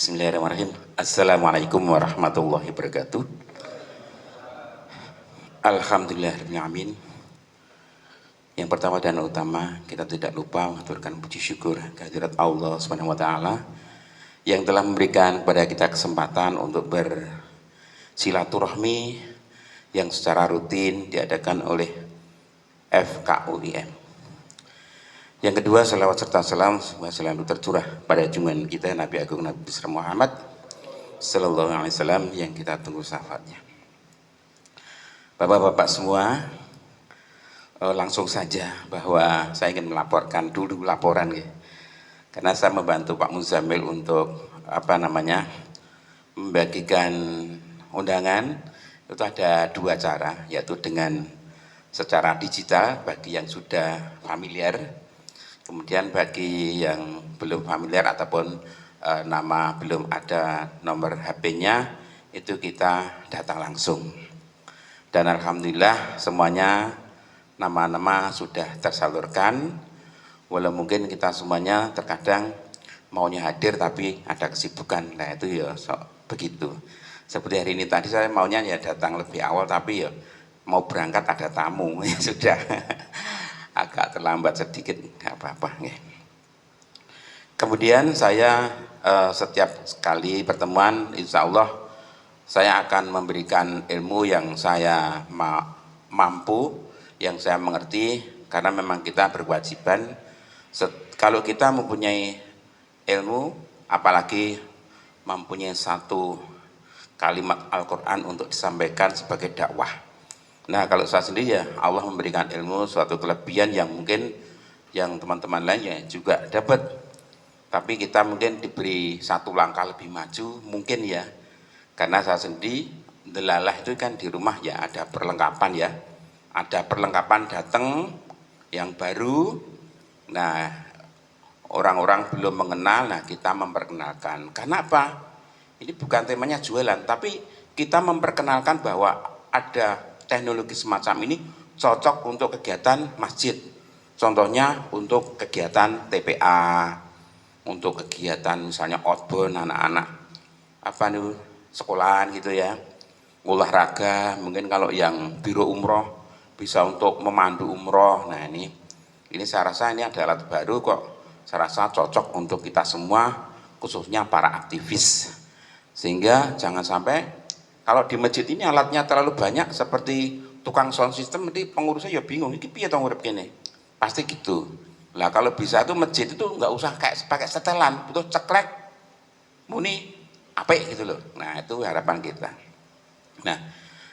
Bismillahirrahmanirrahim. Assalamualaikum warahmatullahi wabarakatuh. Alhamdulillahirrahmanirrahim. Yang pertama dan utama, kita tidak lupa mengaturkan puji syukur kehadirat Allah Subhanahu wa taala yang telah memberikan kepada kita kesempatan untuk bersilaturahmi yang secara rutin diadakan oleh FKUIM. Yang kedua, salawat serta salam selalu tercurah pada junjungan kita Nabi Agung Nabi besar Muhammad Sallallahu Alaihi Wasallam yang kita tunggu syafaatnya. Bapak-bapak semua, langsung saja bahwa saya ingin melaporkan dulu laporan ya. Karena saya membantu Pak Muzamil untuk membagikan undangan. Itu ada dua cara, yaitu dengan secara digital bagi yang sudah familiar. Kemudian bagi yang belum familiar ataupun nama belum ada nomor HP-nya, itu kita datang langsung. Dan alhamdulillah semuanya nama-nama sudah tersalurkan. Walau mungkin kita semuanya terkadang maunya hadir tapi ada kesibukan. Nah itu ya begitu. Seperti hari ini tadi saya maunya ya datang lebih awal tapi ya mau berangkat ada tamu ya sudah. Agak terlambat sedikit, nggak apa-apa. Kemudian saya setiap kali pertemuan, insya Allah saya akan memberikan ilmu yang saya mampu, yang saya mengerti, karena memang kita berkewajiban. Kalau kita mempunyai ilmu, apalagi mempunyai satu kalimat Al-Quran untuk disampaikan sebagai dakwah. Nah kalau saya sendiri ya Allah memberikan ilmu suatu kelebihan yang mungkin yang teman-teman lainnya juga dapat, tapi kita mungkin diberi satu langkah lebih maju mungkin ya, karena saya sendiri delalah itu kan di rumah ya ada perlengkapan ya, ada perlengkapan datang yang baru. Nah orang-orang belum mengenal, nah kita memperkenalkan. Karena apa? Ini bukan temanya jualan, tapi kita memperkenalkan bahwa ada teknologi semacam ini cocok untuk kegiatan masjid. Contohnya untuk kegiatan TPA, untuk kegiatan misalnya outbound anak-anak sekolahan gitu ya, olahraga. Mungkin kalau yang biro umroh bisa untuk memandu umroh. Nah ini saya rasa ini ada alat baru kok. Saya rasa cocok untuk kita semua, khususnya para aktivis. Sehingga jangan sampai kalau di masjid ini alatnya terlalu banyak seperti tukang sound system, nanti pengurusnya ya bingung, ini piye tong urip kene. Pasti gitu. Lah kalau bisa tuh masjid itu nggak usah kayak pakai setelan, butuh ceklek, muni, apik gitu loh. Nah itu harapan kita. Nah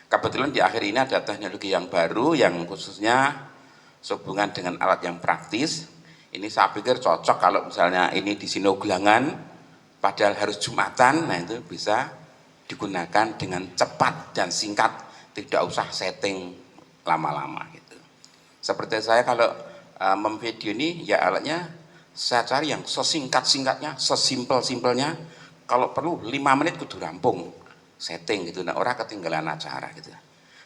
kebetulan di akhir ini ada teknologi yang baru yang khususnya sehubungan dengan alat yang praktis. Ini saya pikir cocok kalau misalnya ini di Sinoglangan, padahal harus Jumatan, nah itu bisa digunakan dengan cepat dan singkat, tidak usah setting lama-lama gitu. Seperti saya kalau memvideo ini ya alatnya saya cari yang sesingkat-singkatnya, sesimpel-simpelnya. Kalau perlu 5 menit kudu rampung setting gitu. Nah orang ketinggalan acara gitu.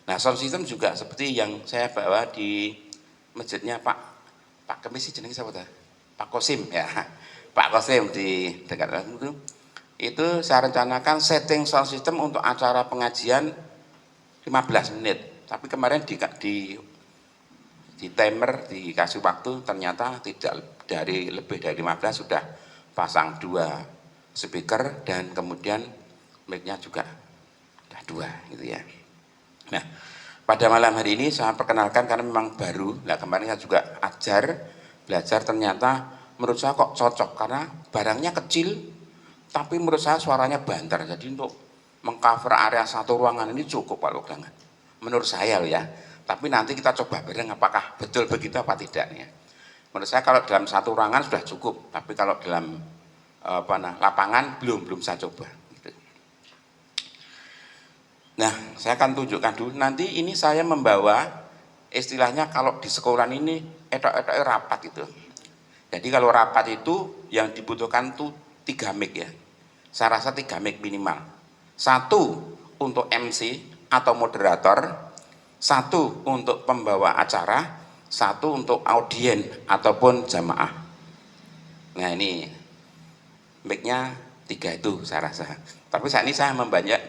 Nah sound system juga seperti yang saya bawa di masjidnya Pak Kemisi jenenge siapa ta? Pak Kosim ya. Pak Kosim di dekat itu saya rencanakan setting sound system untuk acara pengajian 15 menit. Tapi kemarin di timer dikasih waktu ternyata tidak dari lebih dari 15 sudah pasang 2 speaker dan kemudian mic-nya juga sudah 2 gitu ya. Nah pada malam hari ini saya perkenalkan karena memang baru. Nah kemarin saya juga belajar ternyata menurut saya kok cocok karena barangnya kecil tapi menurut saya suaranya banter, jadi untuk mengcover area satu ruangan ini cukup kalau dengan menurut saya loh ya. Tapi nanti kita coba bareng apakah betul begitu apa tidaknya. Menurut saya kalau dalam satu ruangan sudah cukup, tapi kalau dalam lapangan belum saya coba. Gitu. Nah saya akan tunjukkan dulu. Nanti ini saya membawa istilahnya kalau di sekolah ini etok-etoknya rapat itu. Jadi kalau rapat itu yang dibutuhkan tuh 3 mic ya. Saya rasa 3 mic minimal. 1 untuk MC atau moderator, 1 untuk pembawa acara, 1 untuk audien ataupun jamaah. Nah ini mic-nya tiga itu saya rasa. Tapi saat ini saya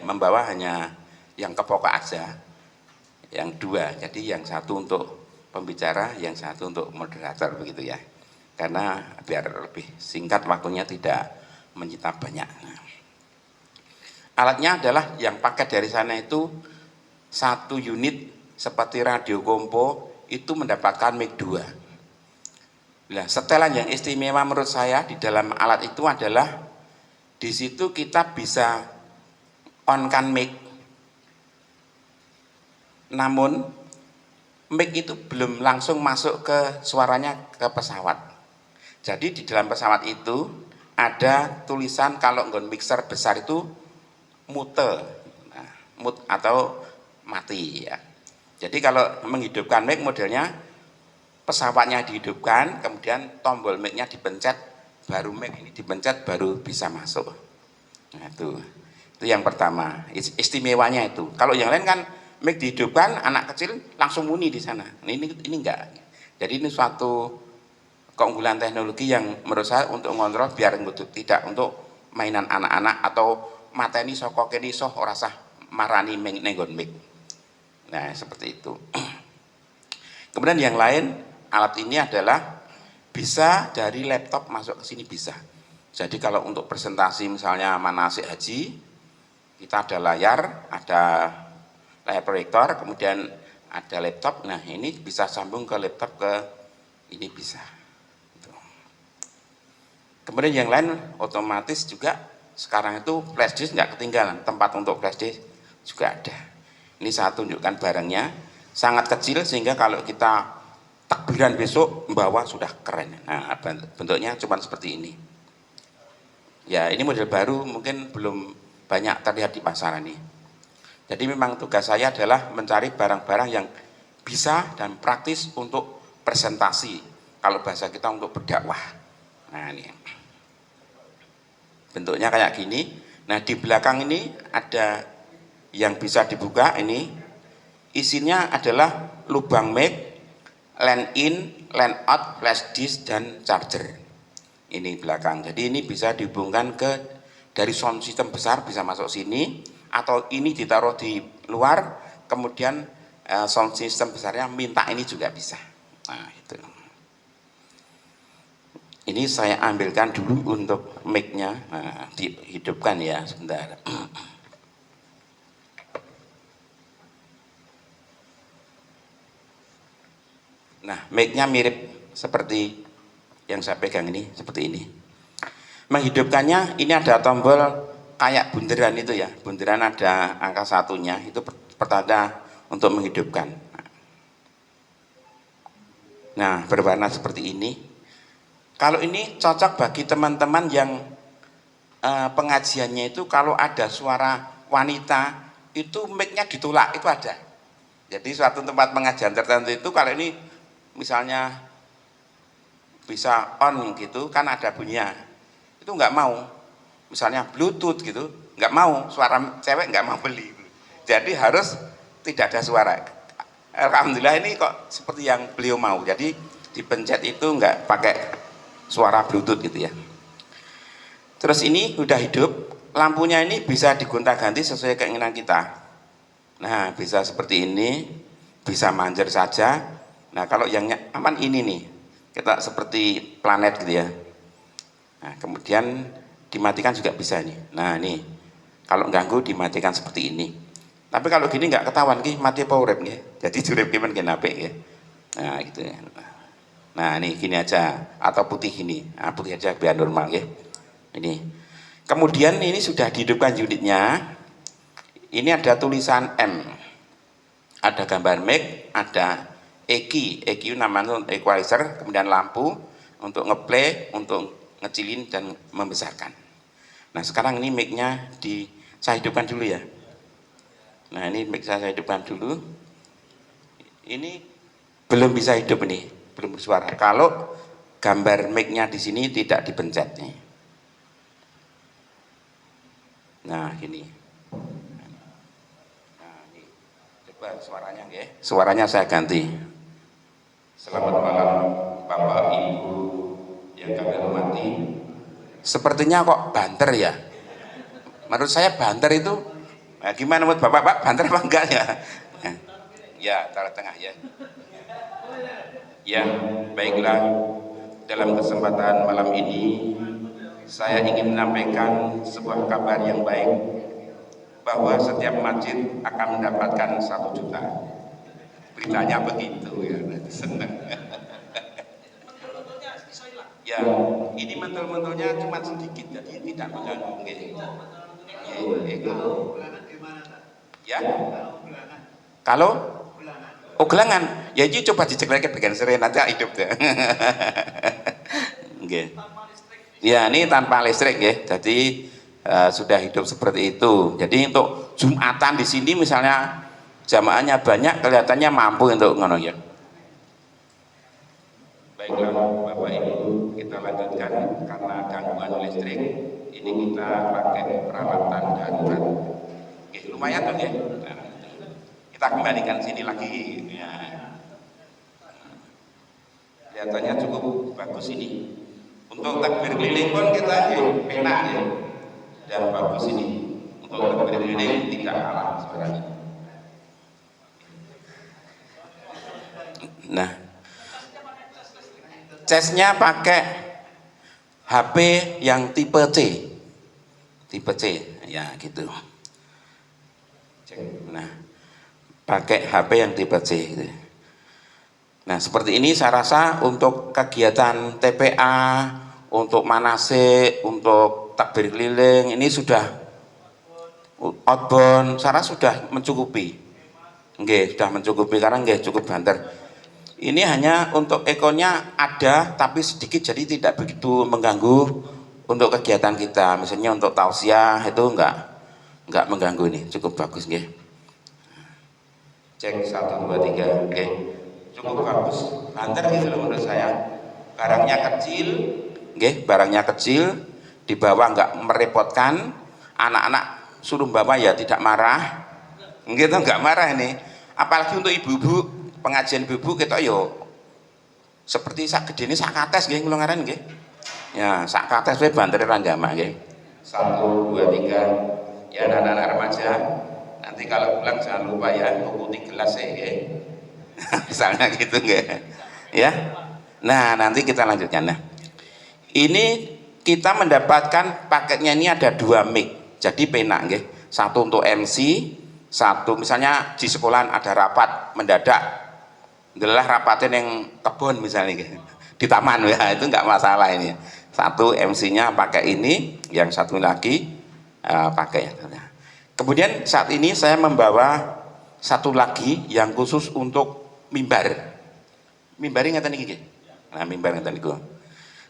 membawa hanya yang ke pokok aja, yang dua. Jadi yang satu untuk pembicara, yang satu untuk moderator begitu ya. Karena biar lebih singkat waktunya, tidak menyita banyak. Nah, alatnya adalah yang paket dari sana itu satu unit seperti radio kompo itu mendapatkan mic 2. Nah, setelan yang istimewa menurut saya di dalam alat itu adalah di situ kita bisa on-kan mic. Namun mic itu belum langsung masuk ke suaranya ke pesawat. Jadi di dalam pesawat itu ada tulisan kalau nggon mixer besar itu mute, nah, mute atau mati ya. Jadi kalau menghidupkan mic modelnya pesawatnya dihidupkan, kemudian tombol mic-nya dipencet, baru mic ini dipencet baru bisa masuk. Nah, itu yang pertama, istimewanya itu. Kalau yang lain kan mic dihidupkan, anak kecil langsung bunyi di sana. Ini enggak. Jadi ini suatu keunggulan teknologi yang menurut saya untuk ngontrol biar tidak untuk mainan anak-anak atau mateni sokok kene iso ora sah marani nenggon mic. Nah, seperti itu. Kemudian yang lain, alat ini adalah bisa dari laptop masuk ke sini bisa. Jadi kalau untuk presentasi misalnya manasik haji, kita ada layar proyektor, kemudian ada laptop. Nah, ini bisa sambung ke laptop ke ini bisa. Kemudian yang lain otomatis juga sekarang itu flash disk nggak ketinggalan, tempat untuk flash disk juga ada. Ini saya tunjukkan barangnya, sangat kecil sehingga kalau kita takbiran besok membawa sudah keren. Nah, bentuknya cuma seperti ini. Ya, ini model baru, mungkin belum banyak terlihat di pasaran ini. Jadi memang tugas saya adalah mencari barang-barang yang bisa dan praktis untuk presentasi. Kalau bahasa kita untuk berdakwah. Nah, ini bentuknya kayak gini. Nah, di belakang ini ada yang bisa dibuka. Ini isinya adalah lubang mic, line in, line out, flash disk, dan charger. Ini belakang. Jadi ini bisa dihubungkan ke dari sound system besar bisa masuk sini, atau ini ditaruh di luar, kemudian sound system besarnya minta ini juga bisa. Nah, itu. Ini saya ambilkan dulu untuk mic-nya. Nah, dihidupkan ya sebentar. Nah, mic-nya mirip seperti yang saya pegang ini, seperti ini. Menghidupkannya ini ada tombol kayak bunderan itu ya, bunderan ada angka satunya, itu pertanda untuk menghidupkan. Nah, berwarna seperti ini. Kalau ini cocok bagi teman-teman yang pengajiannya itu kalau ada suara wanita itu mic-nya ditolak, itu ada. Jadi suatu tempat pengajian tertentu itu kalau ini misalnya bisa on gitu kan ada bunyinya, itu nggak mau. Misalnya bluetooth gitu nggak mau, suara cewek nggak mau beli. Jadi harus tidak ada suara. Alhamdulillah ini kok seperti yang beliau mau. Jadi dipencet itu nggak pakai suara bluetooth gitu ya. Terus ini udah hidup, lampunya ini bisa digonta-ganti sesuai keinginan kita. Nah, bisa seperti ini, bisa manjer saja. Nah, kalau yang aman ini nih, kita seperti planet gitu ya. Nah, kemudian dimatikan juga bisa nih. Nah, ini kalau ganggu dimatikan seperti ini. Tapi kalau gini nggak ketahuan ki mati apa urip nggih. Jadi urip ki men apik nggih. Nah, gitu ya. Nah, ini gini aja atau putih ini. Nah, putih aja biar normal nggih. Ini. Kemudian ini sudah dihidupkan unitnya. Ini ada tulisan M. Ada gambar mic, ada EQ namanya equalizer, kemudian lampu untuk ngeplay, untuk ngecilin dan membesarkan. Nah, sekarang ini mic-nya saya hidupkan dulu ya. Nah, ini mic saya hidupkan dulu. Ini belum bisa hidup ini, belum bersuara. Kalau gambar mic-nya di sini tidak dipencet nih. Nah, gini. Nah, ini coba suaranya nggih. Suaranya saya ganti. Selamat malam Bapak Ibu yang kami hormati. Sepertinya kok banter ya. Menurut saya banter itu gimana menurut Bapak, Pak? Banter apa enggak ya? Ya, tengah ya. Ya, baiklah. Dalam kesempatan malam ini saya ingin menyampaikan sebuah kabar yang baik bahwa setiap masjid akan mendapatkan 1 juta. Beritanya begitu ya, senang. Ya, ini mentul-mentulnya cuma sedikit, jadi tidak mengganggu. Ya, kalau gelangan, ya ini coba dicek lagi bagian sering nanti hidup deh. Ya, ini tanpa listrik ya, jadi sudah hidup seperti itu. Jadi untuk Jumatan di sini misalnya jamaahnya banyak, kelihatannya mampu untuk ngono ya. Baiklah Bapak Ibu, kita lanjutkan karena gangguan listrik ini kita pakai peralatan darurat. Oke, lumayan tuh ya. Nah, kita kembalikan sini lagi. Ya. Kelihatannya cukup bagus ini. Untuk takbir keliling pun kita penak ya. Dan bagus ini. Untuk takbir keliling tidak kalah suaranya. Nah, casnya pakai HP yang tipe C, ya gitu. Nah, pakai HP yang tipe C. Gitu. Nah, seperti ini saya rasa untuk kegiatan TPA, untuk manasik, untuk takbir keliling ini sudah outbound, saya rasa sudah mencukupi. Nggih, sudah mencukupi karena nggih cukup banter. Ini hanya untuk ekornya ada tapi sedikit, jadi tidak begitu mengganggu untuk kegiatan kita. Misalnya untuk tausiah itu enggak mengganggu, ini cukup bagus nggih. Cek 1 2 3. Oke. Cukup bagus. Banter gitu loh menurut saya. Barangnya kecil, nggih, barangnya kecil, dibawa enggak merepotkan. Anak-anak suruh bawa ya tidak marah. Nggih, enggak marah ini. Apalagi untuk ibu-ibu pengajian ibu kita yo seperti sak gede ini sak kates nggih kula ngaran nggih. Ya, sak kates wae bantere ra jamak nggih. 1 2 3. Ya anak-anak remaja, nanti kalau pulang jangan lupa ya tukuti gelas ya nggih. Misalnya gitu nggih. Ya. Nah, nanti kita lanjutkan. Nah, ini kita mendapatkan paketnya ini ada 2 mic. Jadi penak nggih. Satu untuk MC, satu misalnya di sekolahan ada rapat mendadak, adalah rapatnya yang kebun misalnya di taman ya, itu nggak masalah ini. Satu MC-nya pakai ini, yang satu lagi pakai. Kemudian saat ini saya membawa satu lagi yang khusus untuk mimbar. Mimbarnya ngeten iki. Nah, mimbar ngeten niku.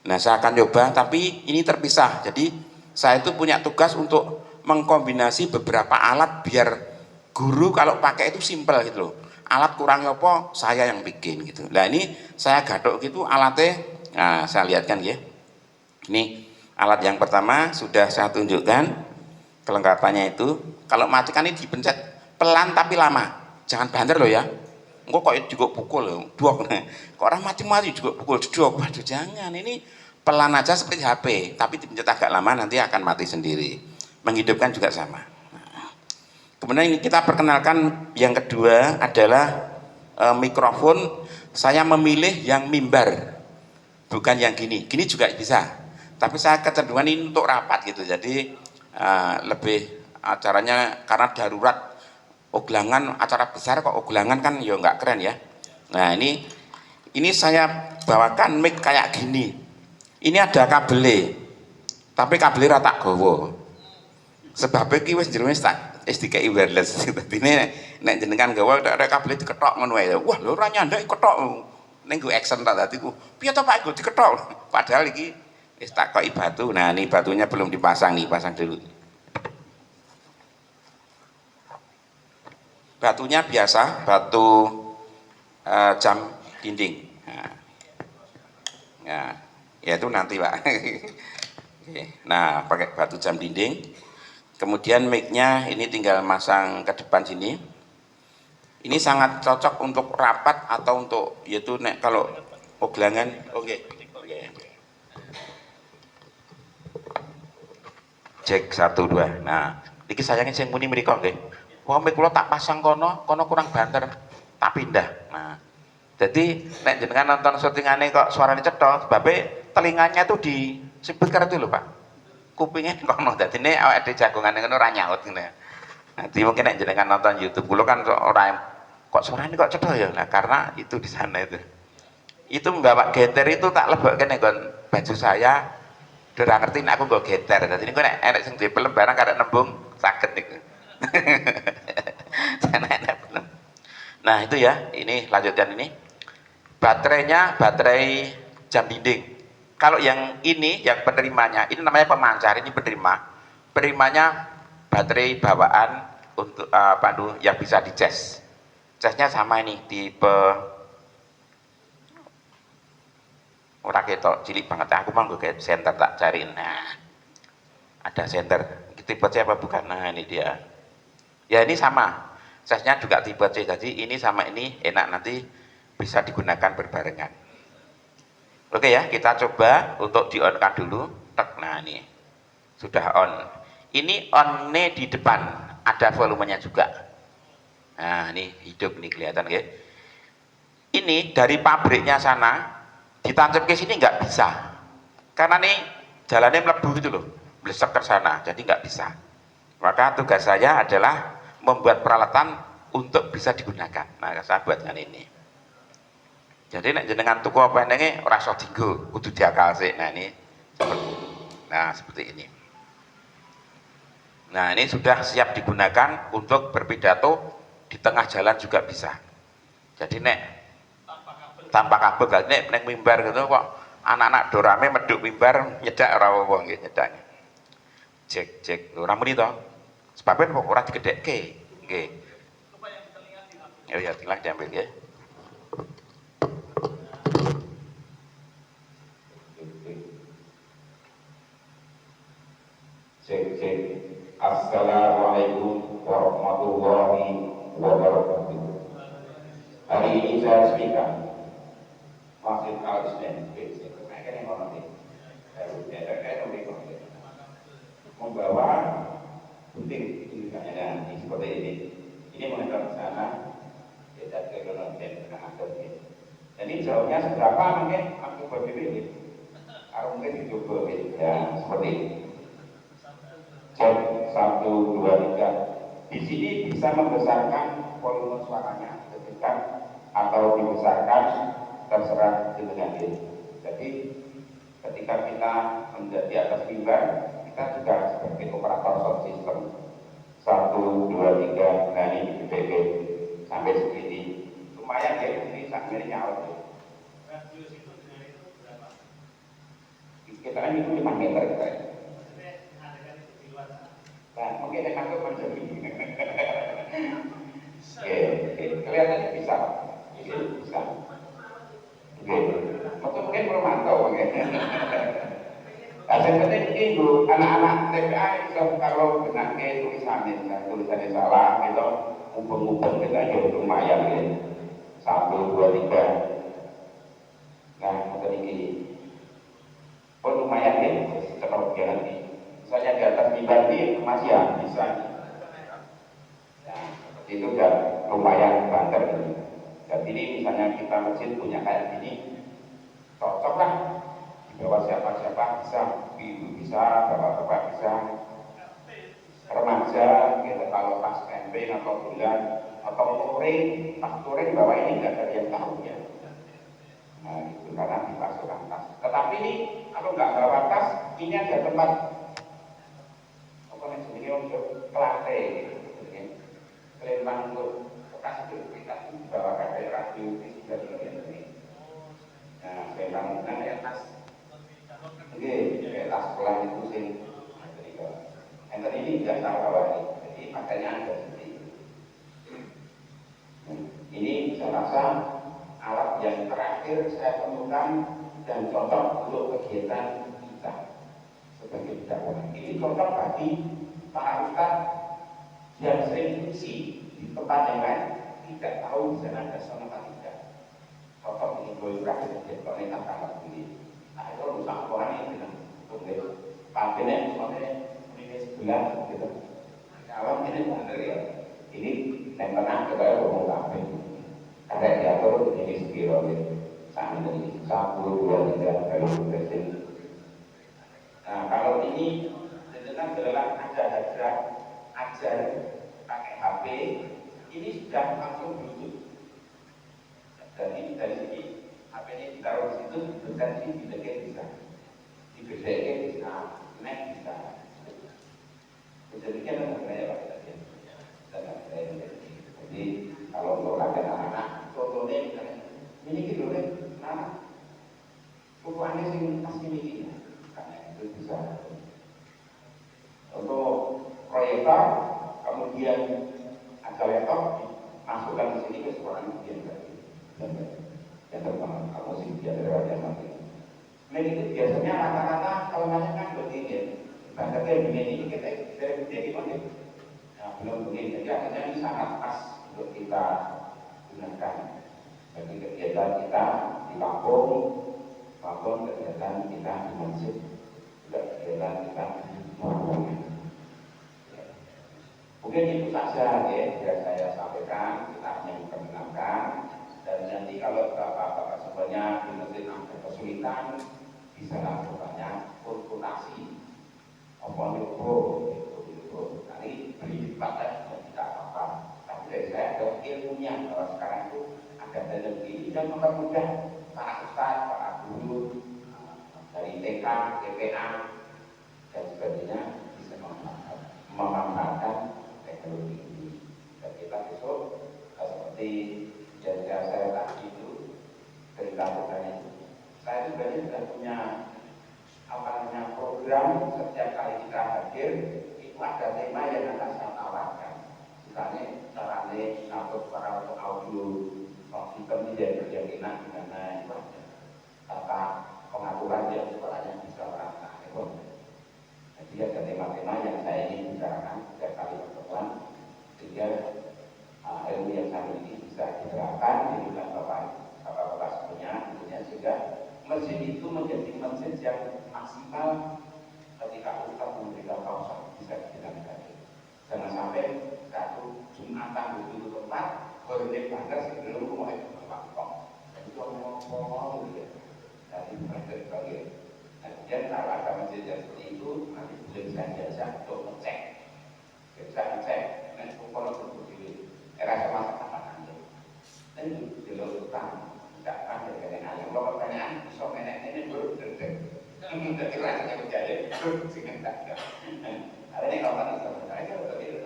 Nah, saya akan coba tapi ini terpisah. Jadi saya itu punya tugas untuk mengkombinasi beberapa alat biar guru kalau pakai itu simpel gitu loh. Alat kurangnya apa saya yang bikin gitu. Nah, ini saya gadok gitu alatnya. Nah, saya lihatkan ya. Ini alat yang pertama sudah saya tunjukkan kelengkapannya itu. Kalau matikan ini dipencet pelan tapi lama. Jangan banter loh ya. Engko kok juga pukul loh. Duok. Kok orang mati-mati juga pukul duok. Waduh, jangan. Ini pelan aja seperti HP, tapi dipencet agak lama nanti akan mati sendiri. Menghidupkan juga sama. Kemudian kita perkenalkan yang kedua adalah mikrofon. Saya memilih yang mimbar, bukan yang gini. Gini juga bisa, tapi saya kecenderungan ini untuk rapat gitu. Jadi lebih acaranya karena darurat oglangan, acara besar kok oglangan kan ya nggak keren ya. Nah, ini saya bawakan mic kayak gini. Ini ada kabelnya, tapi kabelnya rata gowo. Sebabnya ki wis jero wis tak SDKI wireless. Dadi nek jenengan gawe ada kabel diketok ngono wae. Wah, lho ora nyandek ketok. Ning go action tak dadi ku. Piye to Pak, go diketok. Padahal iki wis tak koki batu. Nah, ini batunya belum dipasang nih, pasang dulu. Batunya biasa, batu jam dinding. Nah, ya itu nanti Pak. Nah, pakai batu jam dinding. Kemudian mic-nya ini tinggal masang ke depan sini. Ini sangat cocok untuk rapat atau untuk yaitu nek kalau oglangan. Oke. Cek 1 2. Nah, iki sayangnya sing muni mriko nggih. Wong kula tak pasang kono, kono kurang banter. Tak pindah. Nah, jadi nek jenengan nonton syutingane kok suaranya cetha, sebabe telinganya tuh di speaker itu lho, Pak. Kupingnya kono. Dadine awake dhewe jagongane ngono ora nyaut ngene. Nanti mungkin nek jenengan nonton YouTube kula kan ora kok suaranya kok cetha ya. Nah, karena itu di sana itu. Itu membawa getter itu tak lebokke nek baju saya. Udah ngerti nek aku nggo getter. Dadi niku nek enek sing dipelem barang karek nembung saged niku. Nah, itu ya. Ini lanjutkan ini. Baterainya baterai jam dinding. Kalau yang ini yang penerimanya, ini namanya pemancar, ini penerima. Penerimanya baterai bawaan untuk pandu yang bisa dicas. Casnya sama ini tipe ora ketok cilik banget. Aku mau ke center tak cariin. Nah, ada center. Tipe C apa bukan? Nah, ini dia. Ya ini sama. Casnya juga tipe C. Jadi ini sama ini enak, nanti bisa digunakan berbarengan. Oke ya, kita coba untuk di on kan dulu. Tek, nah ini sudah on. Ini on-nya di depan, ada volumenya juga. Nah ini hidup nih kelihatan ya. Ini dari pabriknya sana ditancap ke sini nggak bisa, karena nih jalannya melebu gitu loh, blesek ke sana, jadi nggak bisa. Maka tugas saya adalah membuat peralatan untuk bisa digunakan. Nah saya buatkan ini. Jadi nek jenengan tuku apa nenge ora iso dienggo, kudu diakal sik. Nah ini seperti ini. Nah ini sudah siap digunakan untuk berpidato di tengah jalan juga bisa. Jadi nek tanpa kabel, nek neng mimbar gitu kok anak-anak dorame meduk mimbar nyedak ora apa nggih nyedak. Cek ora muni to. Sebabnya kok ora digedhekke nggih. Oh ya tinggal diambil ya. Cek. Assalamualaikum warahmatullahi wabarakatuh. Hari ini saya resmikan Masjid Al-Islam membawa penting tulisannya seperti ini. Ini mengenai ke sana, kita ke dalam dan ini jauhnya seberapa mungkin aku berbeda. Aku mungkin dicoba ya seperti ini. Cek 1 2 3. Di sini bisa membesarkan volume suaranya ketika atau dibesarkan terserah dengan ini. Jadi ketika kita menjadi atas mimbar, kita juga sebagai operator sound system 1 2 3. Nah ini BB sampai segini lumayan ya, ini sampai nyaut ya. Radius itu dari itu berapa? Kita kan itu 5 meter kita. Nah, mungkin yang aku menjadi kelihatannya bisa, ini bisa. Mungkin belum mantau mungkin. Nah, sebenarnya ini anak-anak TPA itu kalau kena tulisannya salah, gitu, ngumpul-ngumpul kita ya lumayan ya. 1 2 3. Nah, ini lumayan ya, setelah nanti. Misalnya di atas mimbar ini masih ya bisa. Nah, itu udah lumayan banter ini. Dan ini misalnya kita masjid punya kayak gini, cocok lah. Di bawah siapa-siapa bisa, ibu bisa, bapak-bapak bisa, remaja, kita kalau pas camping atau bulan atau touring, pas touring bawah ini nggak ada yang tahu ya. Nah, itu karena dipasukkan tas. Tetapi ini kalau nggak bawa tas, ini ada tempat ini untuk kelantai, kelentang untuk bekas itu kita bawa kayak radio di bagian ini. Nah, kelentang kayak tas, kayak tas sekolah itu sih. Enter ini tidak tahu bawa ini, jadi makanya ada seperti ini. Ini saya rasa alat yang terakhir saya temukan dan cocok untuk kegiatan kita sebagai dakwah. Ini cocok bagi para ustaz yang sering fungsi di tempat yang lain tidak tahu di sana ada sama tidak. Cocok ini boleh berakhir di pemerintah kamar ini. Nah itu rusak orang ini dengan pakai pakai soalnya ini jelas gitu. Kalau ini benar ya, ini yang tenang kita ngomong kafe. Ada diatur ini sekiro gitu. Saat ini 1, 2, 3 kali bersin. Nah kalau ini dengan adalah ajar pakai HP, ini sudah langsung Bluetooth. Dan ini dari sini HP ini ditaruh di situ, bukan ini dibedek bisa, bisa, naik bisa. Jadi kan saya pakai tadi, jadi kalau untuk anak-anak, contohnya misalnya, ini gitu deh, nah, ukurannya sih pasti ini, karena itu bisa. Untuk proyektor, kemudian ada laptop, masukkan ke sini ke suara kemudian tadi, yang terbang, musik biasa lewat yang mati. Nah itu biasanya rata-rata kalau nanya kan begini ya. Bahkan begini kita dari begini gimana? Nah, belum begini, jadi akhirnya ini sangat pas untuk kita gunakan bagi kegiatan kita di kampung maupun kegiatan kita di masjid, juga kegiatan kita di rumah. Mungkin itu saja ya yang saya sampaikan, kita hanya memperkenalkan dan nanti kalau bapak-bapak semuanya di masjid ada kesulitan bisa langsung tanya konsultasi. Apa itu nanti beri pada tidak apa-apa. Tapi dari saya ada ilmunya bahwa sekarang itu ada dalam ini dan mempermudah para ustaz, para guru dari TK, TPA dan sebagainya bisa memanfaatkan teknologi ini. Dan kita besok seperti yang saya tadi itu beritahukan itu. Saya sebenarnya sudah punya program setiap kali kita hadir itu ada tema yang akan saya tawarkan. Misalnya caranya atau para audio sistem menjadi keyakinan dimana itu ada tata pengaturan yang suaranya bisa merata. Jadi ada tema-tema yang saya ingin bicarakan setiap kali pertemuan sehingga ilmu yang saya miliki bisa diterapkan di dalam bapak-bapak semuanya, sehingga masjid itu menjadi masjid yang maksimal ketika Ustaz memberikan pausa bisa dijalankan. Jangan sampai satu Jumatan itu tempat berdebat bangga sebelum rumah itu berlangsung. Dan itu ngomong gitu ya. Dari berbagai. Kemudian kalau ada masjid yang seperti itu nanti boleh saya jasa untuk ngecek. Bisa ngecek. Dan kalau seperti era semasa kapan aja. Dan itu jelas utama. Tidak ada pertanyaan. Kalau pertanyaan bisa menek ini baru terjadi. Jadi rasanya berjaya. Sehingga tidak ada. Ada yang kalau tadi saya betul itu.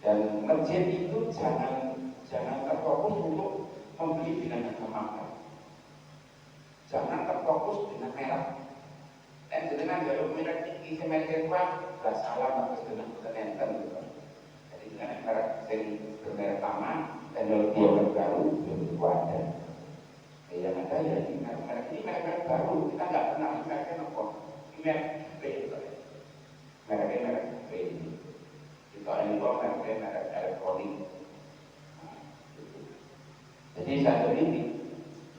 Dan masjid itu jangan terfokus untuk membeli binatang mahal. Jangan terfokus dengan merek. Dan dengan jalur merek tinggi semeter kuat, tidak salah bagus dengan ketentuan gitu. Jadi dengan merek yang bermerek lama, teknologi yang terbaru belum tentu ada. Yang ada ya ini merek baru, kita nggak kenal mereknya apa. Merek B, mereknya merek B. Kita ini kok mereknya merek elektronik. Jadi saya ini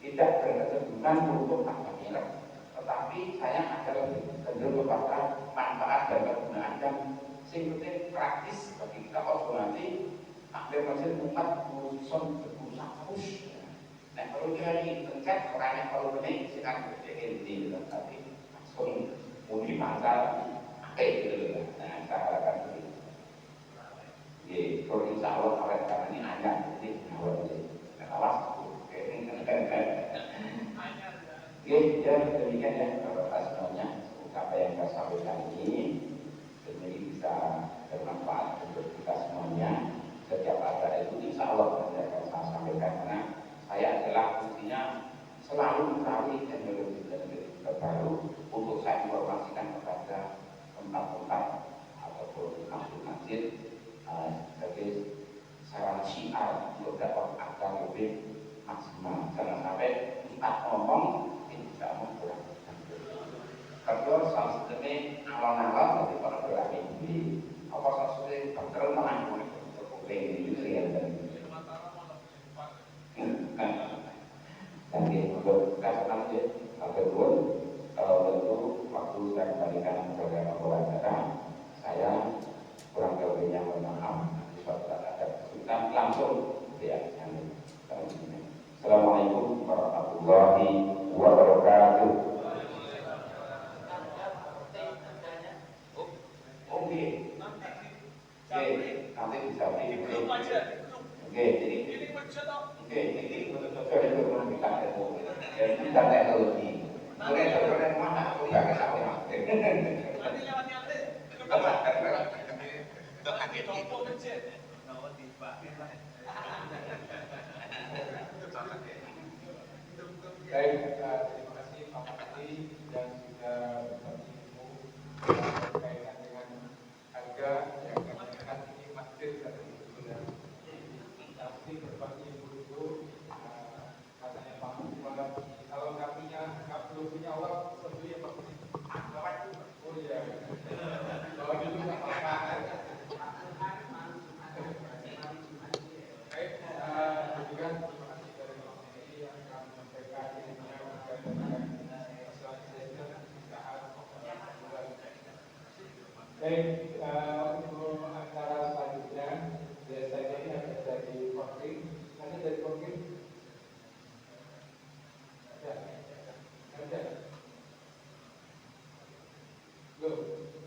tidak berkecenderungan untuk tambah merek, tetapi saya akan lebih cenderung kepada manfaat dan kegunaan yang penting praktis bagi kita. Kalau nanti akhir masjid umat urusan berusaha terus. Nah kalau dia ini pencet orangnya kalau ini silakan berjaya ini, tapi langsung muni pasal akhir gitu. Nah saya harapkan begitu. Jadi kalau insya Allah awet karena ini ayat jadi awet jadi awas. Oke, ya demikian ya Bapak semuanya. Semoga apa yang saya sampaikan ini bisa bermanfaat untuk kita semuanya. Setiap ada itu insya Allah nanti akan saya sampaikan karena saya adalah fungsinya selalu mencari teknologi terbaru untuk saya informasikan kepada tempat-tempat ataupun masjid sebagai sarana syiar untuk dapat agar lebih maksimal. Jangan sampai kita ngomong ini bisa kurang. Kedua, salah satunya awal-awal dari para berani ini apa sesuatu perkara menanggung untuk kuping ini ya dan untuk kasih nanti kedua tentu waktu saya kembalikan banget awak. Baik, terima kasih Pak Bupati yang sudah berbagi ilmu berkaitan dengan harga yang kadang-kadang ini masih sebetulnya. Pasti berbagi ilmu itu katanya Pak Bupati, kalau belum punya uang sebeli apa sih? Oh iya. Kalau dulu nggak apa-apa. Baik, demikian terima kasih dari Pak Bupati yang akan menyampaikan ilmunya berkaitan dengan selanjutnya saat Baik.